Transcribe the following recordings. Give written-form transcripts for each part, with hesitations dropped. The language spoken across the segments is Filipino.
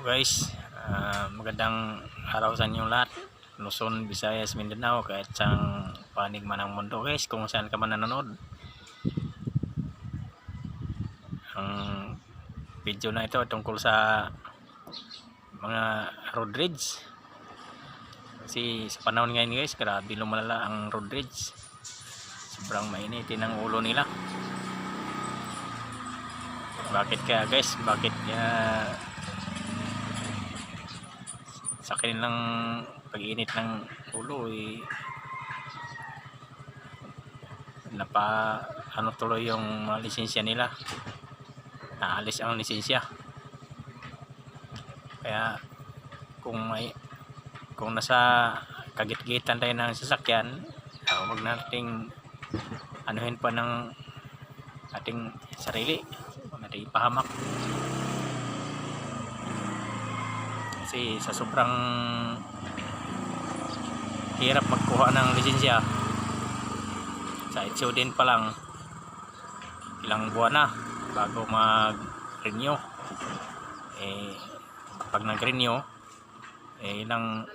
Hello guys, magandang araw sa inyong lahat. Luzon, Visayas, Mindanao, kahit sang panig man ng mundo guys, kung saan ka man nanonood. Ang video na ito tungkol sa mga road rage. Kasi sa panahon ngayon guys, grabe lumalala ang road rage. Sobrang mainitin ang ulo nila. Bakit kaya guys? Bakit sa kanilang pag-init ng ulo ano tuloy yung mga lisensya nila, naalis ang lisensya. Kaya kung nasa kagit-gitan tayo ng sasakyan, huwag nating anuhin pa ng ating sarili, huwag nating ipahamak. Kasi sa sobrang hirap magkuha ng lisensya, sa HODN pa lang ilang buwan na bago mag-renew. Pag nag-renew, ilang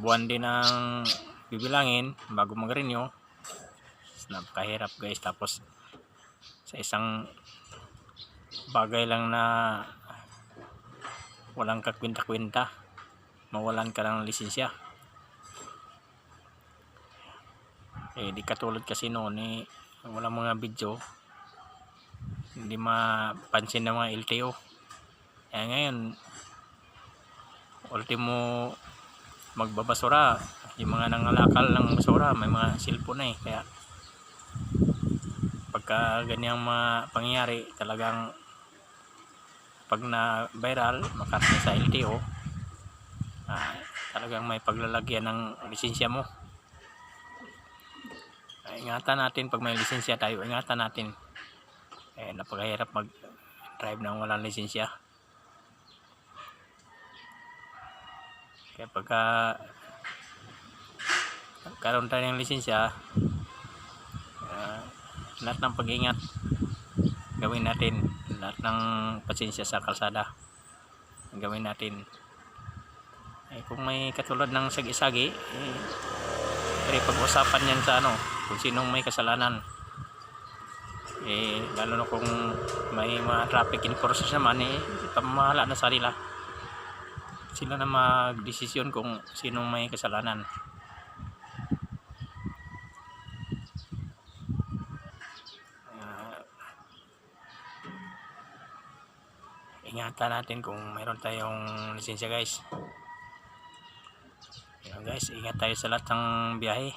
buwan din ang bibilangin bago mag-renew. Napakahirap guys. Tapos sa isang bagay lang na walang kakwinta-kwinta, mawalan ka ng lisensya. Di katulad kasi noon, walang mga video, hindi mapansin ng mga LTO. Ngayon ultimo magbabasura, yung mga nangalakal ng basura may mga cellphone na kaya pagka ganyang mga pangyayari, talagang pag na viral makarating sa LTO, talagang may paglalagyan ng lisensya mo. Ingatan natin, pag may lisensya tayo, ingatan natin. Napakahirap mag drive ng walang lisensya. Kaya pagka karoon tayo ng lisensya, lahat ng pag-ingat gawin natin, lahat ng pasensya sa kalsada gawin natin. Kung may katulad ng sagi-sagi, pag-usapan yan sa kung sinong may kasalanan. Lalo na kung may mga traffic enforcers naman, pamahala na sa nila, sila na magdesisyon kung sinong may kasalanan. Ingatan natin kung mayroon tayong lisensya guys. Guys, ingat tayo sa lahat ng biyahe.